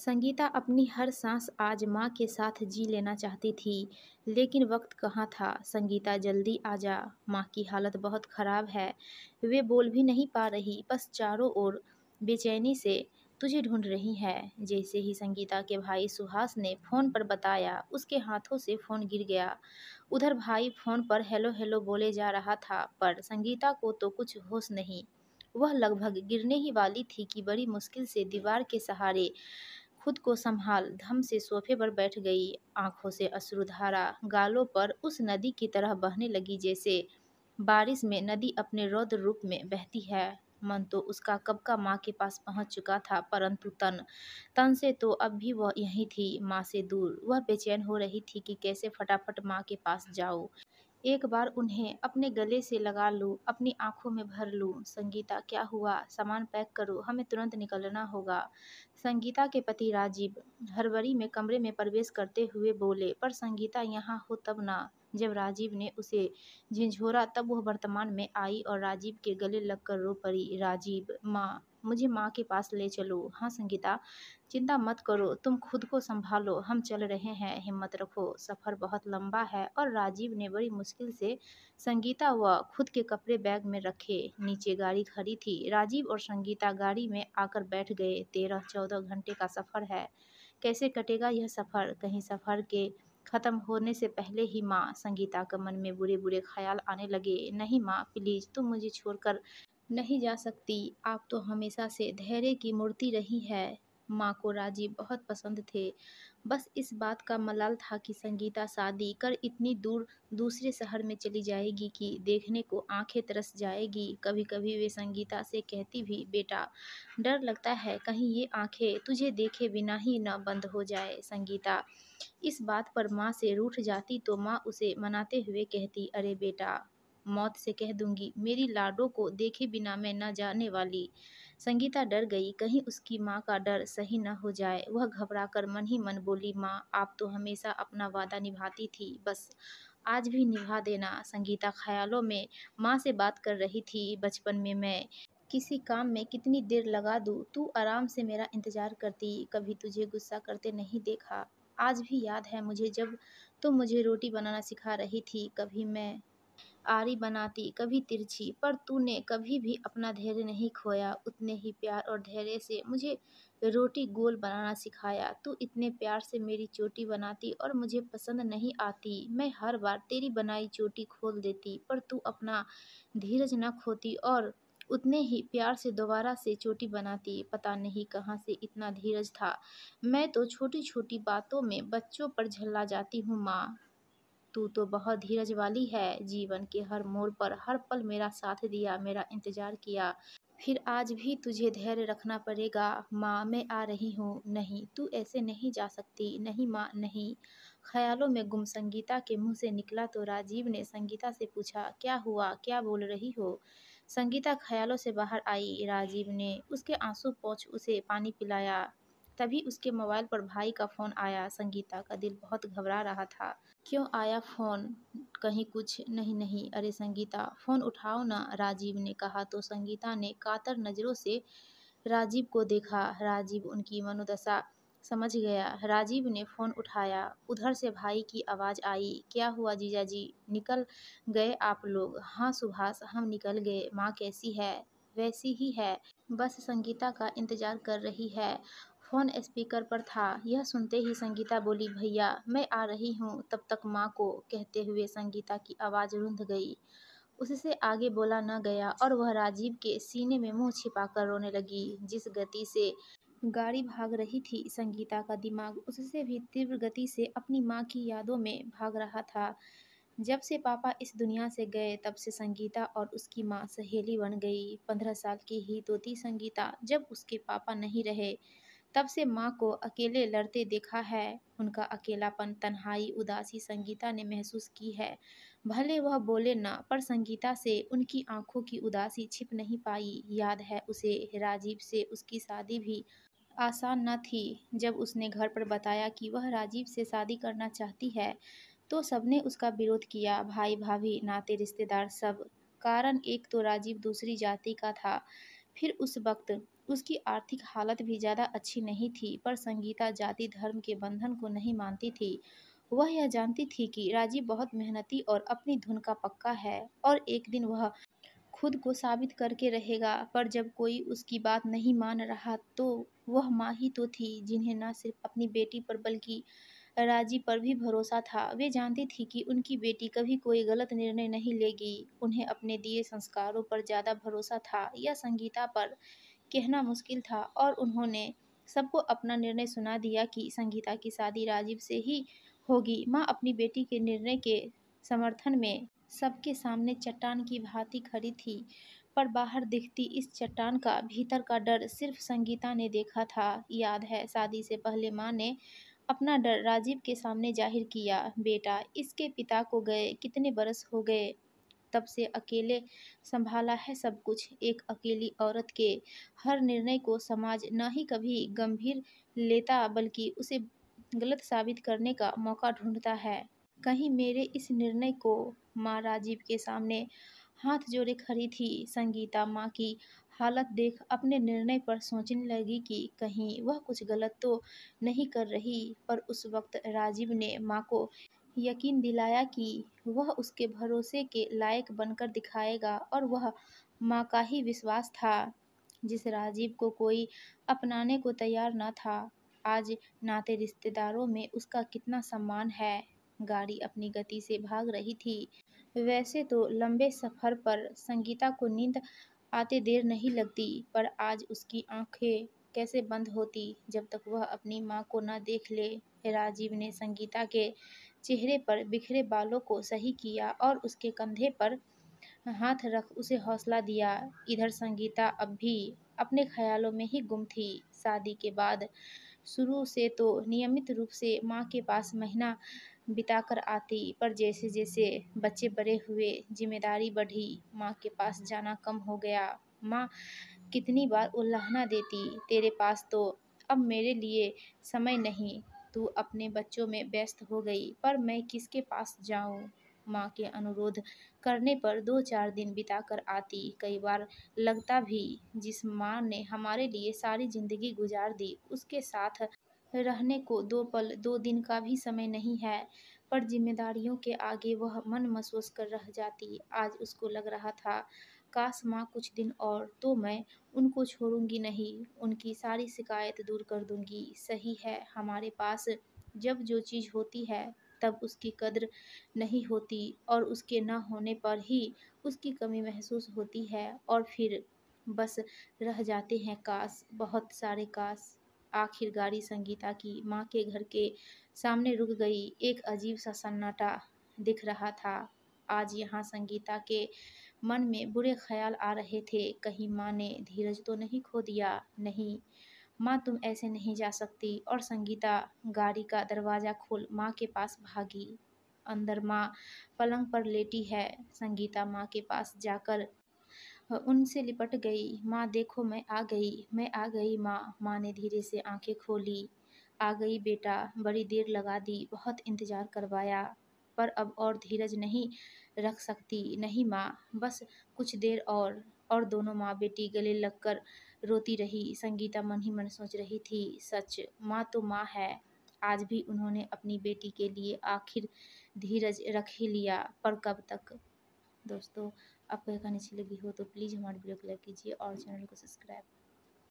संगीता अपनी हर सांस आज माँ के साथ जी लेना चाहती थी, लेकिन वक्त कहाँ था। संगीता जल्दी आ जा, माँ की हालत बहुत खराब है। वे बोल भी नहीं पा रही, बस चारों ओर बेचैनी से तुझे ढूंढ रही है। जैसे ही संगीता के भाई सुहास ने फोन पर बताया, उसके हाथों से फोन गिर गया। उधर भाई फोन पर हेलो हेलो बोले जा रहा था, पर संगीता को तो कुछ होश नहीं। वह लगभग गिरने ही वाली थी कि बड़ी मुश्किल से दीवार के सहारे खुद को संभाल धम से सोफे पर बैठ गई। आंखों से अश्रुधारा गालों पर उस नदी की तरह बहने लगी, जैसे बारिश में नदी अपने रौद्र रूप में बहती है। मन तो उसका कब का माँ के पास पहुंच चुका था, परंतु तन तन से तो अब भी वह यहीं थी, माँ से दूर। वह बेचैन हो रही थी कि कैसे फटाफट माँ के पास जाऊं, एक बार उन्हें अपने गले से लगा लूं, अपनी आंखों में भर लूं। संगीता, क्या हुआ? सामान पैक करो, हमें तुरंत निकलना होगा। संगीता के पति राजीव हड़बड़ी में कमरे में प्रवेश करते हुए बोले, पर संगीता यहाँ हो तब ना। जब राजीव ने उसे झिंझोरा तब वह वर्तमान में आई और राजीव के गले लगकर रो पड़ी। राजीव, माँ, मुझे माँ के पास ले चलो। हाँ संगीता, चिंता मत करो, तुम खुद को संभालो, हम चल रहे हैं, हिम्मत रखो, सफ़र बहुत लंबा है। और राजीव ने बड़ी मुश्किल से संगीता व खुद के कपड़े बैग में रखे। नीचे गाड़ी खड़ी थी। राजीव और संगीता गाड़ी में आकर बैठ गए। 13-14 घंटे का सफ़र है। कैसे कटेगा यह सफ़र? कहीं सफ़र के ख़त्म होने से पहले ही माँ। संगीता के मन में बुरे बुरे ख्याल आने लगे। नहीं माँ, प्लीज़, तुम मुझे छोड़कर नहीं जा सकती। आप तो हमेशा से धैर्य की मूर्ति रही है। माँ को राजीव बहुत पसंद थे। बस इस बात का मलाल था कि संगीता शादी कर इतनी दूर दूसरे शहर में चली जाएगी कि देखने को आंखें तरस जाएगी। कभी कभी वे संगीता से कहती भी, बेटा, डर लगता है कहीं ये आंखें तुझे देखे बिना ही न बंद हो जाए। संगीता इस बात पर माँ से रूठ जाती तो माँ उसे मनाते हुए कहती, अरे बेटा, मौत से कह दूंगी, मेरी लाडो को देखे बिना मैं न जाने वाली। संगीता डर गई, कहीं उसकी माँ का डर सही न हो जाए। वह घबराकर मन ही मन बोली, माँ, आप तो हमेशा अपना वादा निभाती थी, बस आज भी निभा देना। संगीता ख्यालों में माँ से बात कर रही थी, बचपन में मैं किसी काम में कितनी देर लगा दूँ, तू आराम से मेरा इंतज़ार करती, कभी तुझे गुस्सा करते नहीं देखा। आज भी याद है मुझे जब तुम मुझे रोटी बनाना सिखा रही थी, कभी मैं आरी बनाती, कभी तिरछी, पर तूने कभी भी अपना धैर्य नहीं खोया। उतने ही प्यार और धैर्य से मुझे रोटी गोल बनाना सिखाया। तू इतने प्यार से मेरी चोटी बनाती और मुझे पसंद नहीं आती, मैं हर बार तेरी बनाई चोटी खोल देती, पर तू अपना धीरज न खोती और उतने ही प्यार से दोबारा से चोटी बनाती। पता नहीं कहाँ से इतना धीरज था। मैं तो छोटी छोटी बातों में बच्चों पर झल्ला जाती हूँ। माँ, तू तो बहुत धीरज वाली है। जीवन के हर मोड़ पर हर पल मेरा साथ दिया, मेरा इंतजार किया, फिर आज भी तुझे धैर्य रखना पड़ेगा। माँ, मैं आ रही हूँ। नहीं, तू ऐसे नहीं जा सकती। नहीं माँ, नहीं। ख्यालों में गुम संगीता के मुंह से निकला तो राजीव ने संगीता से पूछा, क्या हुआ, क्या बोल रही हो? संगीता ख्यालों से बाहर आई। राजीव ने उसके आंसू पोंछ उसे पानी पिलाया। तभी उसके मोबाइल पर भाई का फ़ोन आया। संगीता का दिल बहुत घबरा रहा था। क्यों आया फ़ोन? कहीं कुछ? नहीं नहीं, अरे संगीता, फ़ोन उठाओ ना, राजीव ने कहा तो संगीता ने कातर नज़रों से राजीव को देखा। राजीव उनकी मनोदशा समझ गया। राजीव ने फ़ोन उठाया। उधर से भाई की आवाज़ आई, क्या हुआ जीजाजी, निकल गए आप लोग? हाँ सुभाष, हम निकल गए। माँ कैसी है? वैसी ही है, बस संगीता का इंतज़ार कर रही है। फ़ोन स्पीकर पर था। यह सुनते ही संगीता बोली, भैया मैं आ रही हूँ तब तक माँ को। कहते हुए संगीता की आवाज़ रुंध गई। उससे आगे बोला न गया और वह राजीव के सीने में मुंह छिपाकर रोने लगी। जिस गति से गाड़ी भाग रही थी, संगीता का दिमाग उससे भी तीव्र गति से अपनी माँ की यादों में भाग रहा था। जब से पापा इस दुनिया से गए तब से संगीता और उसकी माँ सहेली बन गई। 15 साल की ही तो थी संगीता जब उसके पापा नहीं रहे। तब से माँ को अकेले लड़ते देखा है। उनका अकेलापन, तन्हाई, उदासी संगीता ने महसूस की है। भले वह बोले ना, पर संगीता से उनकी आंखों की उदासी छिप नहीं पाई। याद है उसे, राजीव से उसकी शादी भी आसान न थी। जब उसने घर पर बताया कि वह राजीव से शादी करना चाहती है तो सबने उसका विरोध किया, भाई भाभी, नाते रिश्तेदार सब। कारण एक तो राजीव दूसरी जाति का था। फिर उस वक्त उसकी आर्थिक हालत भी ज़्यादा अच्छी नहीं थी, पर संगीता जाति धर्म के बंधन को नहीं मानती थी। वह यह जानती थी कि राजीव बहुत मेहनती और अपनी धुन का पक्का है और एक दिन वह खुद को साबित करके रहेगा। पर जब कोई उसकी बात नहीं मान रहा तो वह माँ ही तो थी जिन्हें न सिर्फ अपनी बेटी पर बल्कि राजी पर भी भरोसा था। वे जानती थी कि उनकी बेटी कभी कोई गलत निर्णय नहीं लेगी। उन्हें अपने दिए संस्कारों पर ज़्यादा भरोसा था या संगीता पर कहना मुश्किल था, और उन्होंने सबको अपना निर्णय सुना दिया कि संगीता की शादी राजीव से ही होगी। माँ अपनी बेटी के निर्णय के समर्थन में सबके सामने चट्टान की भांति खड़ी थी, पर बाहर दिखती इस चट्टान का भीतर का डर सिर्फ संगीता ने देखा था। याद है, शादी से पहले माँ ने अपना डर राजीव के सामने जाहिर किया। बेटा, इसके पिता को गए कितने बरस हो गए, तब से अकेले संभाला है सब कुछ। एक अकेली औरत के हर निर्णय को समाज न ही कभी गंभीर लेता बल्कि उसे गलत साबित करने का मौका ढूंढता है। कहीं मेरे इस निर्णय को, माँ राजीव के सामने हाथ जोड़े खड़ी थी। संगीता माँ की हालत देख अपने निर्णय पर सोचने लगी कि कहीं वह कुछ गलत तो नहीं कर रही, पर उस वक्त राजीव ने माँ को यकीन दिलाया कि वह उसके भरोसे के लायक बनकर दिखाएगा, और वह माँ का ही विश्वास था जिस राजीव को कोई अपनाने को तैयार न था। आज नाते रिश्तेदारों में उसका कितना सम्मान है। गाड़ी अपनी गति से भाग रही थी। वैसे तो लंबे सफर पर संगीता को नींद आते देर नहीं लगती, पर आज उसकी आंखें कैसे बंद होती जब तक वह अपनी माँ को न देख ले। राजीव ने संगीता के चेहरे पर बिखरे बालों को सही किया और उसके कंधे पर हाथ रख उसे हौसला दिया। इधर संगीता अब भी अपने ख्यालों में ही गुम थी। शादी के बाद शुरू से तो नियमित रूप से माँ के पास महीना बिताकर आती, पर जैसे जैसे बच्चे बड़े हुए, जिम्मेदारी बढ़ी, माँ के पास जाना कम हो गया। माँ कितनी बार उल्लाहना देती, तेरे पास तो अब मेरे लिए समय नहीं, तू अपने बच्चों में व्यस्त हो गई, पर मैं किसके पास जाऊं। माँ के अनुरोध करने पर 2-4 दिन बिताकर आती। कई बार लगता भी जिस माँ ने हमारे लिए सारी जिंदगी गुजार दी, उसके साथ रहने को 2 पल 2 दिन का भी समय नहीं है। पर जिम्मेदारियों के आगे वह मन महसूस कर रह जाती। आज उसको लग रहा था, काश माँ कुछ दिन और, तो मैं उनको छोड़ूंगी नहीं, उनकी सारी शिकायत दूर कर दूंगी। सही है, हमारे पास जब जो चीज़ होती है तब उसकी कद्र नहीं होती, और उसके न होने पर ही उसकी कमी महसूस होती है, और फिर बस रह जाते हैं काश, बहुत सारे काश। आखिर गाड़ी संगीता की माँ के घर के सामने रुक गई। एक अजीब सा सन्नाटा दिख रहा था। आज यहाँ संगीता के मन में बुरे ख्याल आ रहे थे। कहीं माँ ने धीरज तो नहीं खो दिया। नहीं माँ, तुम ऐसे नहीं जा सकती। और संगीता गाड़ी का दरवाज़ा खोल माँ के पास भागी। अंदर माँ पलंग पर लेटी है। संगीता माँ के पास जाकर उनसे लिपट गई। माँ देखो, मैं आ गई माँ। माँ ने धीरे से आंखें खोली। आ गई बेटा, बड़ी देर लगा दी, बहुत इंतज़ार करवाया, पर अब और धीरज नहीं रख सकती। नहीं माँ, बस कुछ देर और दोनों माँ बेटी गले लगकर रोती रही। संगीता मन ही मन सोच रही थी, सच माँ तो माँ है। आज भी उन्होंने अपनी बेटी के लिए आखिर धीरज रख ही लिया, पर कब तक। दोस्तों, आपको ये कहानी अच्छी लगी हो तो प्लीज़ हमारे वीडियो को लाइक कीजिए और चैनल को सब्सक्राइब